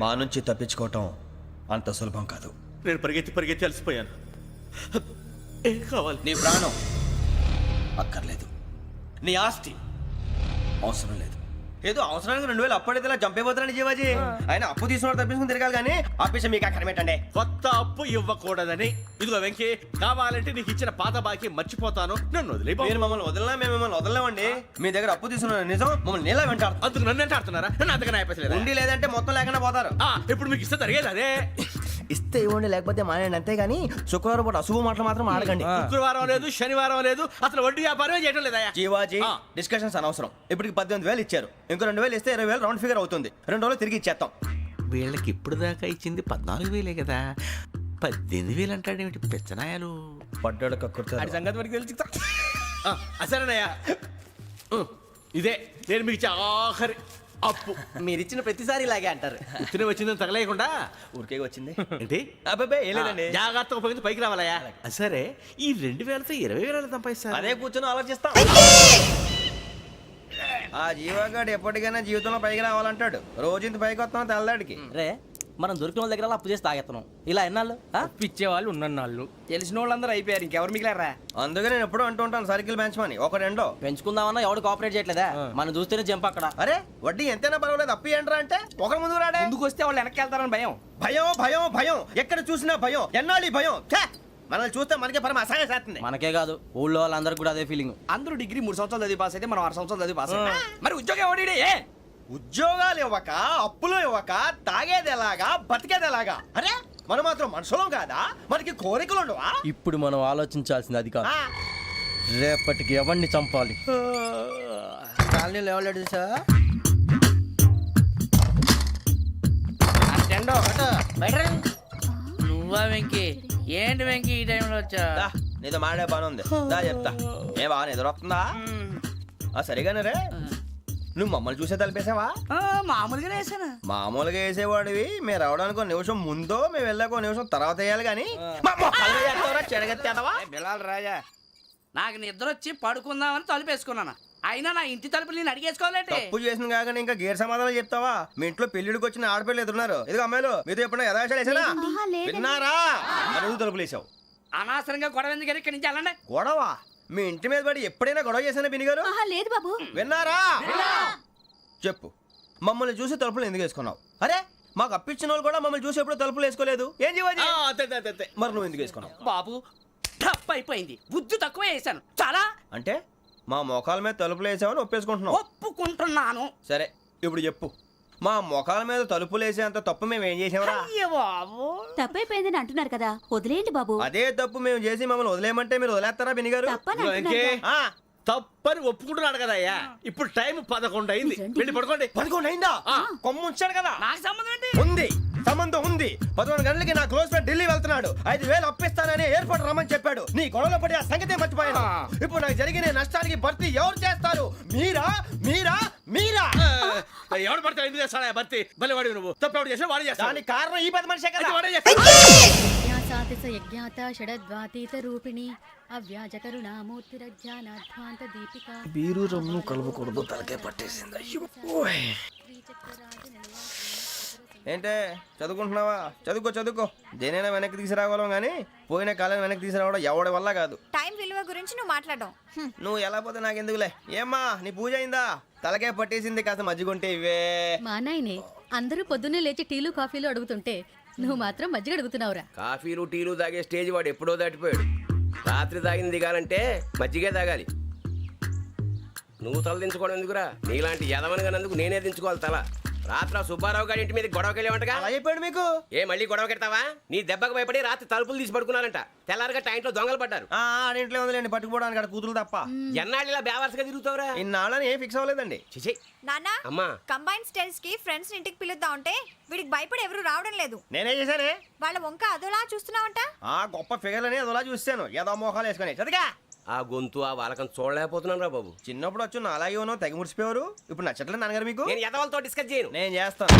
మా నుంచి తప్పించుకోవటం అంత సులభం కాదు. నేను పరిగెత్తి అలసిపోయాను. ఏం కావాలి? నీ ప్రాణం అక్కర్లేదు, నీ ఆస్తి అవసరం లేదు. ఏదో అవసరానికి 2000 అప్పుడైతే ఇలా చంపేపోతున్నాడు జీవాజీ. ఆయన అప్పు తీసుకున్నాడు తప్పించుకుని తిరగాలి కానీ ఆపేసి మీకు అక్కడ పెట్టండి. కొత్త అప్పు ఇవ్వకూడదని. ఇదిగో వెంకీ, కావాలంటే నీకు ఇచ్చిన పాత బాకీ మర్చిపోతాను, నన్ను వదిలే. మీరు మమ్మల్ని వదలనా? మేము మిమ్మల్ని వదలలేమండి. మీ దగ్గర అప్పు తీసుకున్న నిజం మమ్మల్ని నీలా వెంటాడు. అందుకు నన్ను ఎంత ఆడుతున్నారా? నన్ను అంతగా అయిపోలేదు. ఉండి లేదంటే మొత్తం లేకుండా పోతారు. ఇప్పుడు మీకు ఇస్తే జరిగేది అదే. ఇస్తే ఇవ్వండి, లేకపోతే మానేయండి, అంతేగాని శుక్రవారం పూట అశుభ మాటలు మాత్రం ఆడకండి. శుక్రవారం లేదు, శనివారం లేదు, అసలు వడ్డీ వ్యాపారం చేయడం లేదా? జీవాజీ డిస్కషన్స్ అనవసరం. ఇప్పటికి 18,000 ఇచ్చారు, ఇంకో 2,000 ఇస్తే 20,000 రౌండ్ ఫిగర్ అవుతుంది. 2 రోజులు తిరిగి ఇచ్చేస్తాం. వీళ్ళకి ఇప్పుడు దాకా ఇచ్చింది 14,000 కదా, 18,000 అంటాడేమిటి పెచ్చనాయాలు? పడ్డాడు కక్కుర్తాడు. సంగతి వరకు తెలిసి అసలేనయ్యా, ఇదే నేను మీకు ఇచ్చే ఆఖరి అప్పు. మీరు ఇచ్చిన ప్రతిసారి ఇలాగే అంటారు. ఇతనే వచ్చిందని తగలేయకుండా ఊరికే వచ్చింది ఏంటి? అబ్బాయి ఏం లేదండి. జాగ్రత్తగా ఉపయోగించి పైకి రావాలయా. సరే, ఈ 2,000తో 20,000 సంపాదిస్తారు. అదే కూర్చొని ఆలోచిస్తాం. ఆ జీవగాడు ఎప్పటికైనా జీవితంలో పైకి రావాలంటాడు. రోజు ఇంత పైకి వస్తాం తెల్లడికి. రే, మనం దొరికిన వాళ్ళ దగ్గర అప్పు చేసి తాగెత్తనం. ఇలా ఎన్నాళ్ళు పిచ్చేవాళ్ళు ఉన్నన్నాళ్ళు తెలిసిన వాళ్ళందరూ అయిపోయారు, ఇంకెవరు మిగిలారా? అందుకే నేను ఎప్పుడు అంటూ ఉంటాను సర్కిల్ బెంచ్ మని. ఒక రెండో పెంచుకుందామన్నా ఎవడు కోఆపరేట్ చేయట్లేదా? మనం చూస్తేనే జంప్ అక్కడ. అరే వడ్డీ ఎంతైనా పర్వాలేదు, అప్పు ఏంట్రా అంటే ఒకరి ముందు రాడే. ముందుకు వస్తే వాళ్ళు వెనక్కి వెళ్తారని భయం. భయం భయం భయం, ఎక్కడ చూసినా భయం. ఎన్నాళ్ళు భయం? మనల్ని చూస్తే మనకే పరమ అసహాయం చేస్తుంది. మనకే కాదు, ఊళ్ళో వాళ్ళందరికీ కూడా అదే ఫీలింగ్. అందరూ డిగ్రీ 3 సంవత్సరాలు చదివి పాస్ అయితే మనం 6 సంవత్సరాలు చదివి పాస్ అయ్యాం. మరి ఉద్యోగం ఎవడి? ఉద్యోగాలు ఇవ్వక, అప్పులు ఇవ్వక, తాగేది ఎలాగా, బతికేది ఎలాగా? అరే మనం మాత్రం మనుషులం కాదా? మనకి కోరికలు ఉండవా? ఇప్పుడు మనం ఆలోచించాల్సింది అది కాదు, రేపటికి ఎవరిని చంపాలి. కాలనీలో ఎవరు సార్? నువ్వా వెంకీ? ఏంటి వెంకీ ఈ టైంలో వచ్చా? నీతో మాడే పని ఉంది, దా చెప్తా. ఏ బాగా నిద్రొస్తుందా? సరిగానే రే, నువ్వు మమ్మల్ని చూసే తలిపేసావా? మామూలుగానే వేసాను. మామూలుగా వేసేవాడివి. మేము రావడానికి 1 నిమిషం ముందో, మేము వెళ్ళాక 1 నిమిషం తర్వాత వేయాలి కానీ బిలాల్ రాజా, నాకు నిద్ర వచ్చి పడుకుందామని తలుపు వేసుకున్నాను. అయినా నా ఇంటి తలుపులు నేను అడిగేసుకోవాలంటే తప్పు చేసిన కాక ఇంకా గేర్ సమాధానం చెప్తావా? మీ ఇంట్లో పెళ్లిడికి వచ్చిన ఆడపిల్లలు ఎదురున్నారు. ఇదిగో అమ్మాయిలు, మీతో ఎప్పుడైనా యథాశాలు వేసానా? విన్నారా? అడుగు తలుపులు వేసావు. అనవసరంగా గొడవ ఎందుకు ఇక్కడి నుంచి వెళ్ళండి. గొడవ? మీ ఇంటి మీద పడి ఎప్పుడైనా గొడవ చేశానా బిని గారు? లేదు బాబు. విన్నారా? చెప్పు, మమ్మల్ని చూసి తలుపులు ఎందుకు వేసుకున్నావు? అరే మాకు అప్పించిన వాళ్ళు కూడా మమ్మల్ని చూసి ఎప్పుడు తలుపులు వేసుకోలేదు. ఏం జీవాజీ? మరి నువ్వు ఎందుకు వేసుకున్నావు? బాబు టప్ అయిపోయింది, బుద్ధి తక్కువ వేసాను చాలా. అంటే మా మోకాల మీద తలుపులు వేసామని ఒప్పేసుకుంటున్నావు? ఒప్పుకుంటున్నాను. సరే ఇప్పుడు చెప్పు, మా మొఖాల మీద తలుపులు వేసేంత తప్పు మేము ఏం చేసామరా? తప్పైపోయిందని అంటున్నారు కదా, వదిలేయండి బాబు. అదే తప్పు మేము చేసి మమ్మల్ని వదిలేయమంటే మీరు వదిలేస్తారా బిని గారు? తప్పని ఒప్పుకుంటున్నాడు కదా అయ్యా. ఇప్పుడు టైం 11 అయింది, వెళ్ళి పడుకోండి. 11 అయిందా? కొమ్ము ఉంచాడు కదా. నాకు సంబంధం ఏంటి? ఉంది, సంబంధం ఉంది. 11 గంటలకి నా క్లోజ్ ఫ్రెండ్ ఢిల్లీ వెళ్తున్నాడు. 5,000 అప్పిస్తానని ఎయిర్పోర్ట్ రమ్మని చెప్పాడు. నీ గొడవలో పడి ఆ సంగతే మర్చిపోయాను. ఇప్పుడు నాకు జరిగిన నష్టానికి భర్తీ ఎవరు చేస్తారు? మీరా మీరా మీరా? ఎవడు పడితే ఎందుకు చేస్తాడా భర్తీ? భలే వాడి నువ్వు. తప్పు ఎవడు చేసా వాడే చేస్తా. దానికి కారణం ఈ 10 మనిషే కదా. వాడే చేస్తా. బీరు రమ్ము కలుపుకూడదు, తలకే పట్టేసింది. ఏంటే చదువుకుంటున్నావా? చదువుకో చదువుకో. దేనైనా వెనక్కి తీసుకురావాలం కానీ పోయిన కాలం వెనక్కి తీసుకురావడం ఎవడి వల్ల కాదు. టైం విలువ గురించి నువ్వు మాట్లాడడం. నువ్వు ఎలా పోతే నాకు ఎందుకులే. ఏమ్మా నీ పూజ అయిందా? తలకే పట్టేసింది, కాస్త మజ్జిగుంటే ఇవే. మా నాయనే అందరూ పొద్దున్నే లేచి టీలు కాఫీలు అడుగుతుంటే నువ్వు మాత్రం మజ్జిగ అడుగుతున్నావురా. కాఫీలు టీలు తాగే స్టేజ్ వాడు ఎప్పుడో దాటిపోయాడు. రాత్రి తాగింది దిగాలంటే మజ్జిగే తాగాలి. నువ్వు తల దించుకోవడం ఎందుకురా? నీలాంటి యదవనగానందుకు నేనే దించుకోవాలి తల. రాత్రి సుబ్బారావు గారి ఇంటి మీద గొడవకి వెళ్ళేవంటగా. అలా చెప్పాడు మీకు? ఏ మళ్ళీ గొడవ కెడతావా? నీ దెబ్బకు భయపడి రాత్రి తలుపులు తీసి పడుకున్నారంట. తెల్లారగా టైంట్లో దొంగలు పడ్డారు. ఆడింట్లో ఉందిలేండి, పట్టుకుపోవడానికి అక్కడ కూతురు తప్ప. ఎన్నాళ్ళు ఇలా బేవర్స్గా తిరుగుతావురా? ఇన్నాళ్ళని ఏం ఫిక్స్ అవ్వలేదండి. చిచి నాన్న, అమ్మా, కంబైన్ స్టైల్స్ కి ఫ్రెండ్స్ ఇంటికి పిలుద్దాం అంటే వీడికి భయపడి ఎవరు రావడం లేదు. నేనేం చేశానే? వాళ్ళ వంక అదోలా చూస్తున్నావంట. గొప్ప ఫిగర్లని అదోలా చూస్తాను, ఏదో మోహాలు వేసుకొని. చదిగా ఆ గొంతు ఆ వాలకం చూడలేకపోతున్నాను రా బాబు. చిన్నప్పుడు వచ్చి నా అలాగే ఉన్నావు, తెగ ముడిచిపోయారు. ఇప్పుడు నచ్చట్లేదు నాన్నగారు మీకు? నేను యదవలతో డిస్కస్ చేయను. నేను చేస్తాను.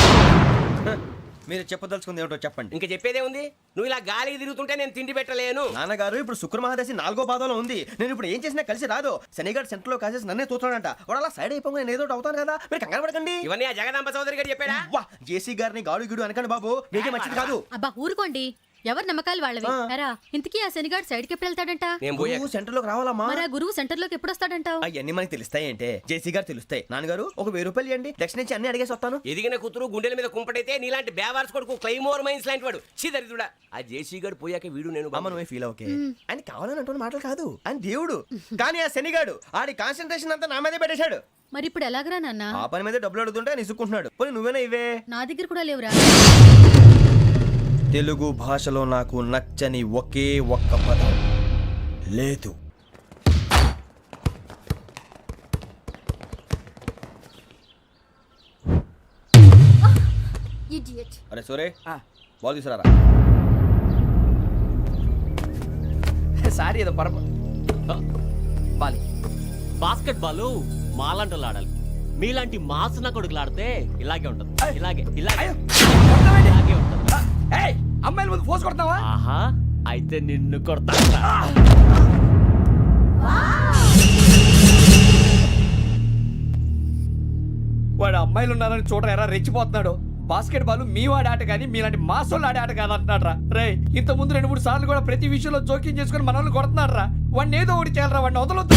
మీరు చెప్పదలుచుకుంది ఏమిటో చెప్పండి. ఇంకా చెప్పేదే ఉంది. నువ్వు ఇలా గాలికి తిరుగుతుంటే నేను తిండి పెట్టలేను. నాన్నగారు ఇప్పుడు శుక్ర మహాదశి 4వ పాదంలో ఉంది. నేను ఇప్పుడు ఏం చేసినా కలిసి రాదు. శనిగారు సెంటర్ లో కాసేసి నన్నే చూస్తాడంట. వాడు అలా సైడ్ అయిపోయి నేను ఏదో ఒకటి అవుతాను కదా, మీరు కంగారు పడకండి. ఇవన్నీ ఆ జగదాంబ చౌదరి గారు చెప్పాడా? వా జేసీ గారిని గాడు గిడు అనకండి బాబు, మీకే మంచిది కాదు. అబ్బా ఊరుకోండి, ఎవరి నమ్మకాలు వాళ్ళవి. ఎరా ఇంతకీ ఆ శనిగాడు సైడ్ కి ఎప్పుడు వెళ్తాడంట? నేను పోయా. నువ్వు సెంటర్ లోకి రావాలమ్మా. మరి ఆ గురువు సెంటర్ లోకి ఎప్పుడు వస్తాడంటావు? అవన్నీ మనకి తెలుస్తాయి అంటే జేసీ గారు తెలుస్తాయి. నాన్నగారు ఒక 1000 రూపాయలు ఇవ్వండి, దక్షిణ నుంచి అన్ని అడిగేసి వస్తాను. ఎదిగిన కూతురు గుండెల మీద కుంపటైతే నీలాంటి బేవార్స్ కొడుకు క్లైమోర్ మైన్స్ లాంటి వాడు చీదరిదుడా. ఆ జేసీ గారు పోయాక వీడు నేను అమ్మ నువ్వే ఫీల్ ఓకే. ఆయన కావాలని అంటున్న మాటలు కాదు, ఆయన దేవుడు. కానీ ఆ శనిగాడు ఆడి కాన్సన్ట్రేషన్ అంతా నా మీదే పెట్టేశాడు. మరి ఇప్పుడు ఎలాగరా నాన్న? ఆ పని మీద డబ్బులు అడుగుతుంటే ఆయన ఇసుక్కుంటున్నాడు. పోనీ నువ్వేనా ఇవే? నా దగ్గర కూడా లేవురా. తెలుగు భాషలో నాకు నచ్చని ఒకే ఒక్క పదం లేదు. అరే సూరే, బాల్ తీసుకురారా. సారీ ఏదో బాలి. బాస్కెట్ బాల్ మాలాంటి వాళ్ళు ఆడాలి. మీలాంటి మాసన కొడుకులు ఆడితే ఇలాగే ఉంటది. ఇలాగే ఇలాగే ఇలాగే ఉంటది. అమ్మాయిల ముందు ఫోర్స్ కొడతావా? ఆహా, అయితే నిన్ను కొడతా. వాడు అమ్మాయిలు ఉన్నారని చూడరా ఎరా రెచ్చిపోతున్నాడు. బాస్కెట్ బాల్ మీ వాడి ఆట కానీ మీలాంటి మాసోళ్ళు ఆడే ఆట కాదు అంటున్నాడు రా. రే ఇంత ముందు 2-3 సార్లు కూడా ప్రతి విషయంలో జోక్యం చేసుకుని మన వాళ్ళు కొడుతున్నాడు రా. వాడిని ఏదో ఒకటి చేయాలరా, వాడిని వదలొద్దు.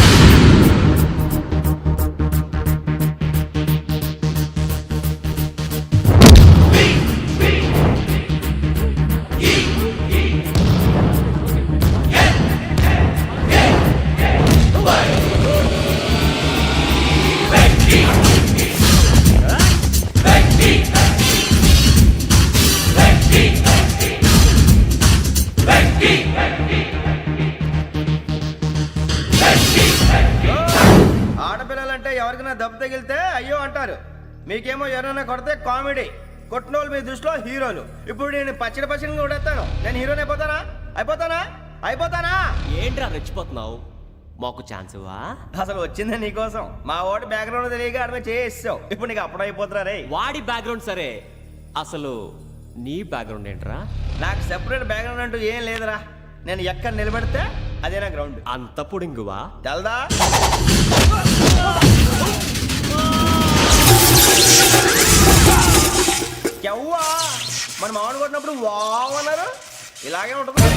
ఆడపిల్లలంటే ఎవరికైనా దెబ్బ తగిలితే అయ్యో అంటారు, మీకేమో ఎవరైనా కొడితే కామెడీ. కొట్టిన వాళ్ళు మీ దృష్టిలో హీరోలు. ఇప్పుడు నేను పచ్చడి పచ్చడిగా కొడేస్తాను, నేను హీరోని అయిపోతానా? అయిపోతానా? ఏంట్రా రెచ్చిపోతున్నావు? మాకు ఛాన్స్ ఇవ్వా? అసలు వచ్చిందే నీకోసం. మా ఓటు బ్యాక్గ్రౌండ్ తెలియక ఆడమే చేసావు. ఇప్పుడు నీకు అప్పుడు అయిపోతున్నా రే. వాడి బ్యాక్గ్రౌండ్ సరే, అసలు నీ బ్యాక్గ్రౌండ్ ఏంట్రా? నాకు సెపరేట్ బ్యాక్గ్రౌండ్ అంటూ ఏం లేదురా. నేను ఎక్కడ నిలబెడితే అదే నా గ్రౌండ్. అంత పొడింగువా? తెల్దా? ఎవ్వా మన మామిడి కొట్టినప్పుడు వావ్ అన్నారు, ఇలాగే ఉంటుంది.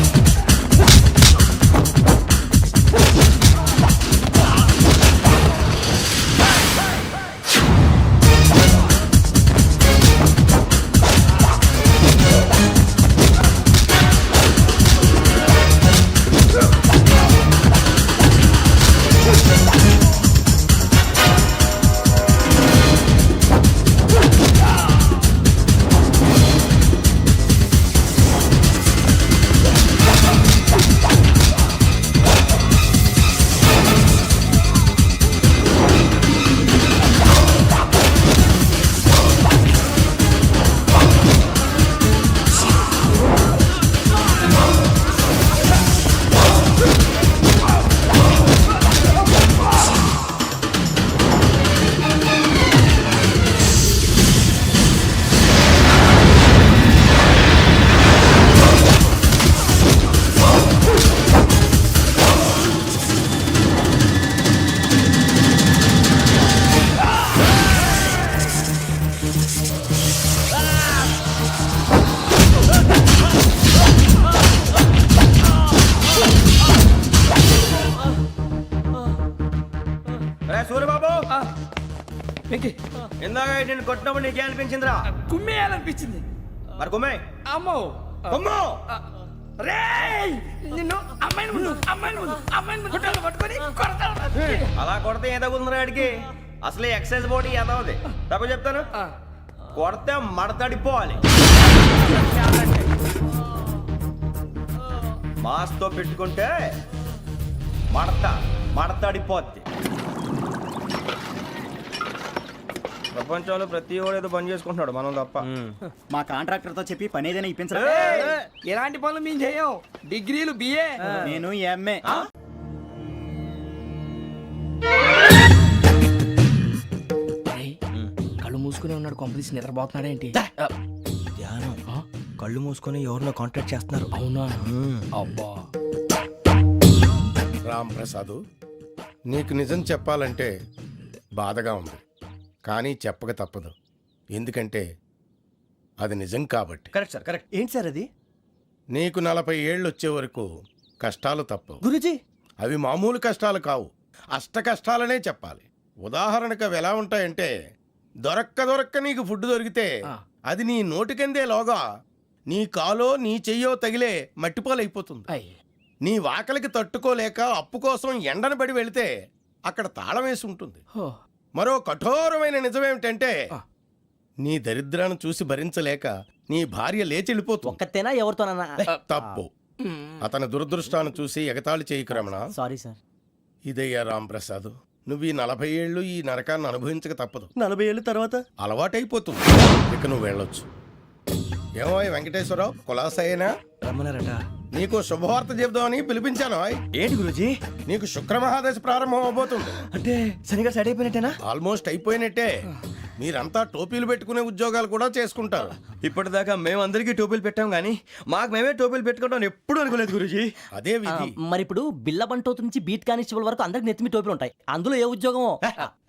సూర్యబాబు, ఇందాక నేను కొట్టినప్పుడు నీకే అనిపించిందిరా? కుమ్మేయాలనిపించింది. మరి కుమ్మే. అమ్మో కుమ్ము. రేయ్ నిన్ను అమ్మాయిని ముందు పట్టుకొని కొడతాను. అలా కొడితే ఏ తగ్గుతుందిరా ఆడికి? అసలు ఎక్సైజ్ బాడీ ఏదవుది తప్ప చెప్తాను. కొడితే మడతడిపోవాలి. మాస్తో పెట్టుకుంటే మడతడిపోద్ది. ప్రపంచంలో ప్రతి వాడు ఏదో పని చేసుకుంటున్నాడు, మనం తప్ప. మా కాంట్రాక్టర్ తో చెప్పి పని ఏదైనా ఇప్పించరా? ఎలాంటి పనులు మేము చేయం. డిగ్రీలు బిఏ, నేను ఎంఏ. కళ్ళు మూసుకునే ఉన్నాడు, కొంపదీసి నిద్రపోతున్నాడేంటి? ధ్యానం. కళ్ళు మూసుకొని ఎవరినో కాంటాక్ట్ చేస్తున్నారు. అవునా? అబ్బా. రామ్ ప్రసాద్, నీకు నిజం చెప్పాలంటే బాధగా ఉంది, కానీ చెప్పక తప్పదు. ఎందుకంటే అది నిజం కాబట్టి. Correct sir, correct. ఏంటి సార్ అది? నీకు 40 ఏళ్ళు వచ్చే వరకు కష్టాలు తప్పవు. గురూజీ, అవి మామూలు కష్టాలు కావు, అష్ట కష్టాలనే చెప్పాలి. ఉదాహరణకు అవి ఎలా ఉంటాయంటే, దొరక్క నీకు ఫుడ్ దొరికితే అది నీ నోటికందే లోగా నీ కాలో నీ చెయ్యో తగిలే మట్టిపాలైపోతుంది. నీ వాకలికి తట్టుకోలేక అప్పు కోసం ఎండను పడి వెళితే అక్కడ తాళం వేసి ఉంటుంది. మరో కఠోరమైన నిజమేమిటంటే, నీ దరిద్రాన్ని చూసి భరించలేక నీ భార్య లేచి వెళ్ళిపోతుంది. ఒక్కతేనా ఎవరితోనన్నా? తప్పు. అతని దురదృష్టాన్ని చూసి ఎగతాళి చేయకు రమణ. Sorry sir. ఇదయ్యా రాంప్రసాద్, నువ్వు ఈ 40 ఏళ్ళు ఈ నరకాన్ని అనుభవించక తప్పదు. 40 ఏళ్ళ తర్వాత అలవాటైపోతుంది. ఇక నువ్వు వెళ్ళొచ్చు. ఏమో వెంకటేశ్వరరావు, కులాసైనా రమ్మన్నారట. నీకు శుభవార్త చెబుదామని పిలిపించాను. ఏంటి గురూజీ? నీకు శుక్రమహాదశ ప్రారంభం అవబోతుంది. అంటే శనిగా సెట్ అయిపోయినట్టేనా? ఆల్మోస్ట్ అయిపోయినట్టే. మీరంతా టోపీలు పెట్టుకునే ఉద్యోగాలు కూడా చేసుకుంటారు. ఇప్పటిదాకా మేమందరికీ టోపీలు పెట్టాం కానీ మాకు మేమే టోపీలు పెట్టుకుంటాం ఎప్పుడు అనుకోలేదు గురూజీ. అదే విధి. మరి ఇప్పుడు బిల్ల బంటోతు నుంచి బీట్ కానిస్టేబుల్ వరకు అందరికి నెత్తిమి టోపీలు ఉంటాయి. అందులో ఏ ఉద్యోగం?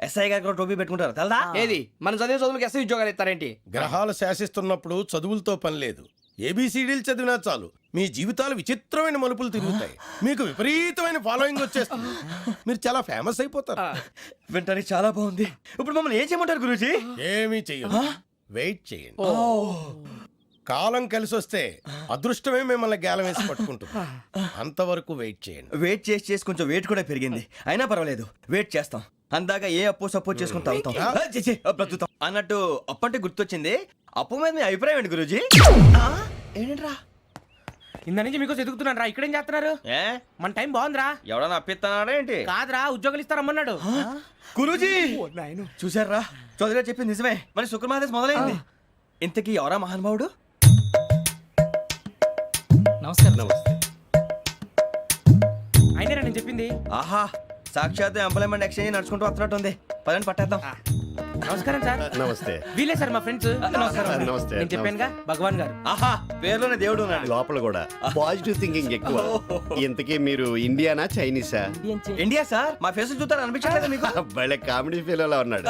ఎస్ఐ గారు కూడా టోపీ పెట్టుకుంటారు తెలదా? ఏది మన చదివే చదువులకు ఎస్ఐ ఉద్యోగాలు ఇస్తారేంటి? గ్రహాలు శాసిస్తున్నప్పుడు చదువులతో పని లేదు. ఏబిసిడీలు చదివినా చాలు మీ జీవితాలు విచిత్రమైన మలుపులు తిరుగుతాయి. మీకు విపరీతమైన ఫాలోయింగ్ వచ్చేస్తుంది. మీరు చాలా ఫేమస్ అయిపోతారు. వింటానికి చాలా బాగుంది. ఇప్పుడు మమ్మల్ని ఏం చేయమంటారు గురూజీ? ఏమీ చెయ్యదు, వెయిట్ చేయండి. కాలం కలిసి వస్తే అదృష్టమే మిమ్మల్ని గేలం వేసి పట్టుకుంటుంది. అంతవరకు వెయిట్ చేయండి. వెయిట్ చేసి కొంచెం వెయిట్ కూడా పెరిగింది. అయినా పర్వాలేదు, వెయిట్ చేస్తాం. అందాక ఏ అప్పు సపోర్ట్ చేసుకుని తాగుతాం, బ్రతుకుతాం అన్నట్టు. అప్పు అంటే గుర్తొచ్చింది. అప్పు మీద మీ అభిప్రాయం ఏంటి గురూజీ? ఏంటరా ఇంత నుంచి మీకు ఎదుగుతున్నాను రా. ఇక్కడేం చేస్తున్నారు? ఏ మన టైం బాగుందిరా. ఎవడన్నా అప్పిస్తున్నాడా ఏంటి? కాదురా, ఉద్యోగాలు ఇస్తారమ్మన్నాడు. గురూజీ చూసారా, చౌదరి గారు చెప్పింది నిజమే. మరి శుక్రమహాదేశ్ మొదలైంది. ఇంతకీ ఎవరా మహానుభావుడు? నమస్కారం. అయినా నేను చెప్పింది. ఆహా, సాక్షాత్ ఎంప్లాయ్మెంట్ ఎక్స్చేంజ్ నడుచుకుంటూ వస్తున్నట్టు ఉంది. పదండి పట్టేద్దాం. నమస్కారం సార్. నమస్తే. వీలే సార్ మా ఫ్రెండ్స్. నమస్కారం. నమస్తే. నేను చెప్పానుగా భగవాన్ గారు. ఆహా, పేర్లోనే దేవుడు ఉన్నాడు. లోపల కూడా పాజిటివ్ థింకింగ్ ఎక్కువ. ఇంతకీ మీరు ఇండియానా చైనీసా? India sir. మా ఫేస్ చూస్తారు అనిపించట్లేదు మీకు? భలే కామెడీ ఫీల్ అలా ఉన్నాడు.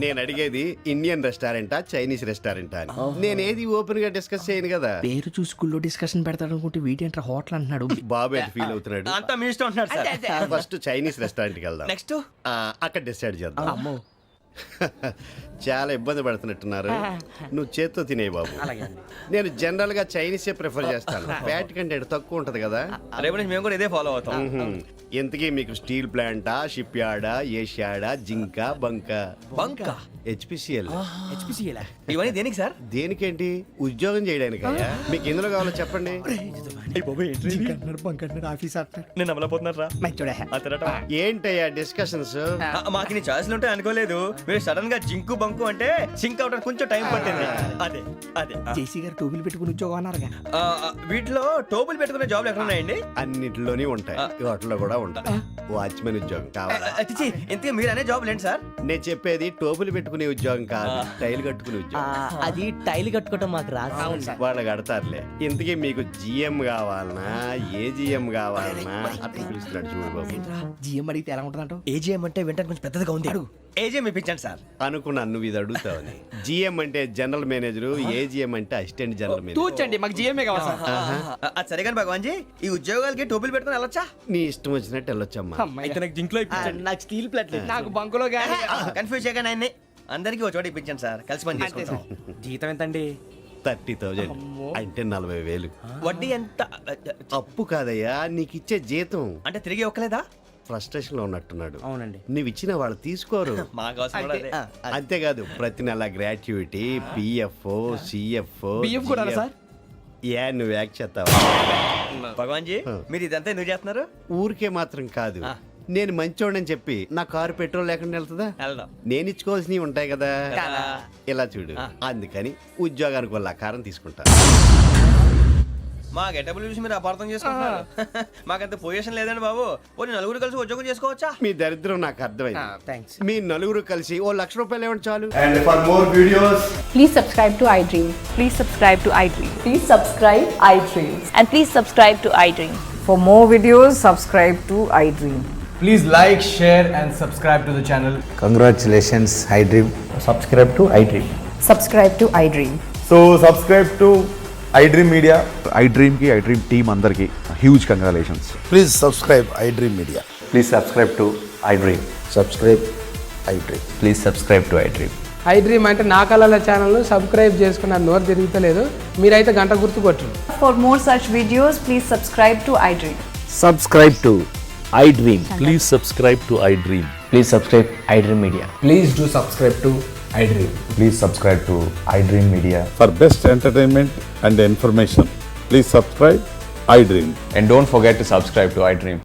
నేను అడిగేది ఇండియన్ రెస్టారెంటా చైనీస్ రెస్టారెంటా అని. నేనేది ఓపెన్ గా డిస్కస్ చేయను కదా. పేరు చూసి స్కూల్లో డిస్కషన్ పెడతాడు అనుకుంటే వీటేంట్రా హోటల్ అంటున్నాడు. బాబు ఎట్ ఫీల్ అవుతున్నాడు. అంతా మీ ఇష్టం అంటున్నాడు సార్. ఫస్ట్ చైనీస్ రెస్టారెంట్ కి వెళ్దాం. నెక్స్ట్ అక్కడ డిసైడ్ చేద్దాం. చాలా ఇబ్బంది పడుతున్నట్టున్నారు. నువ్వు చేత్తో తినే బాబు. నేను జనరల్ గా చైనీసే ప్రిఫర్ చేస్తాను. ఫ్యాట్ కంటెంట్ తక్కువ ఉంటది కదా. రేపు నుంచి మేము కూడా ఇదే ఫాలో అవుతాం. ఎంతకీ మీకు స్టీల్ ప్లాంటా, షిప్ యార్డా, ఏషియాడా, జింక, బంకా? బంకా, హెచ్పిసిఎల్. ఇవన్నీ దేనికి సార్? దేనికేంటి? ఉద్యోగం చేయడానికి. మీకు ఎందులో కావాలో చెప్పండి. నేను అమలపోతున్నారా? ఏంటయ్యా డిస్కషన్స్? మాకు నీ ఛాయిస్లు ఉంటాయి అనుకోలేదు. మీరు సడన్ గా జింకు బంకు అంటే సింక్ అవడానికి కొంచెం టైం పట్టింది. అదే అదే జేసీ గారు టోపీలు పెట్టుకుని ఉద్యోగం అన్నారుగా. వీటిలో టోపులు పెట్టుకునే జాబ్లు ఎక్కడ ఉన్నాయండి? అన్నిటిలోనే ఉంటాయి, వాటిలో కూడా ఉంటాయి. వాచ్మెన్ ఉద్యోగం కావాలా? ఇంతకీ మీరు అనే జాబ్ ఏంటి సార్? నేను చెప్పేది టోపులు పెట్టుకునే ఉద్యోగం కాదు, టైల్ కట్టుకునే ఉద్యోగం. అది టైల్ కట్టుకోవటం మాకు రాదు. వాళ్ళు కడతారులే. ఇంతకీ మీకు జిఎం కావాలనా, ఏ జిఎం కావాలనా? అట్లా పిలుస్తున్నాడు చూడు బాబు. జిఎం అడిగితే ఎలా ఉంటుందంట? ఏజీఎం అంటే వెంటనే కొంచెం పెద్దదిగా ఉంది. ఏజీఎం ఇప్పించండి సార్. అనుకున్నాను నువ్వు ఇది అడుగుతావని. జిఎం అంటే జనరల్ మేనేజర్, ఏజిఎం అంటే అసిస్టెంట్ జనరల్ మేనేజర్. తూచండి, మాకు జిఎంఏ కావాలి సార్. అది సరే కానీ భగవాన్ జీ, ఈ ఉద్యోగాలకి టోపులు పెట్టుకుని వెళ్ళొచ్చా? నీ ఇష్టం వచ్చినట్టు వెళ్ళొచ్చమ్మా. అయితే నాకు జింక్లో నాకు స్టీల్ ప్లేట్ నాకు బంకులో గానీ. కన్ఫ్యూజ్ చేయగానే ఆయన్ని అందరికీ ఒక చోట ఇప్పించండి సార్. కలిసి పని చేసుకుంటాం. జీతం ఎంతండి? 30,000 అంటే 40,000. వడ్డీ ఎంత? అప్పు కాదయ్యా, నీకు ఇచ్చే జీతం. అంటే తిరిగి ఒక్కలేదా? ఫ్రస్ట్రేషన్ లో ఉన్నట్టున్నాడు. అవునండి. నువ్వు ఇచ్చిన వాళ్ళు తీసుకోరు. మాకు అవసరం కూడా అదే. అంతేకాదు ప్రతి నెల గ్రాట్యుటీ, పిఎఫ్, సిఎఫ్. బియ్యం కూడా సార్? ఏ నువ్వు యాక్ట్ చేస్తావా? భగవాన్ జీ, మీరు ఇదంతా ఎందుకు చేస్తున్నారు? ఊరికే మాత్రం కాదు, నేను మంచోడని చెప్పి నా కారు పెట్రోల్ లేకుండా వెళ్తుందా? వెళ్దాం. నేను ఇచ్చుకోవాల్సినవి ఉంటాయి కదా. ఇలా చూడు, అందుకని ఉద్యోగానికి వాళ్ళ ఆకారం తీసుకుంటా. మా గెటబుల్ చూసి మీరు అపార్థం చేసుకుంటున్నారు. మాకంత పొజిషన్ లేదండి బాబు. పోనీ నలుగురు కలిసి ఉద్యోగం చేసుకోవచ్చా? మీ దరిద్రం నాకు అర్థమైంది. థ్యాంక్స్. మీ నలుగురు కలిసి ఓ ₹1,00,000 ఇవ్వండి చాలు. Please subscribe to iDream. Please subscribe to iDream. Please subscribe iDream. And please subscribe to iDream. For more videos, subscribe to iDream. Please like, share and subscribe to the channel. Congratulations, iDream. Subscribe to iDream. Subscribe to iDream. So subscribe to iDream Media. iDream ki iDream team andarki huge congratulations. Please subscribe iDream Media. Please subscribe to iDream. Subscribe iDream. Please subscribe to iDream. iDream అంటే నా కళల channel subscribe చేసుకున్న నోరు తిరుగుతలేదు. మీరైతే గంట గుర్తు కొట్టండి. For more such videos, please subscribe to iDream. Subscribe to iDream. Please subscribe to iDream. Please subscribe iDream Media. Please do subscribe to iDream. Please subscribe to iDream Media. For best entertainment and information please subscribe iDream. And don't forget to subscribe to iDream.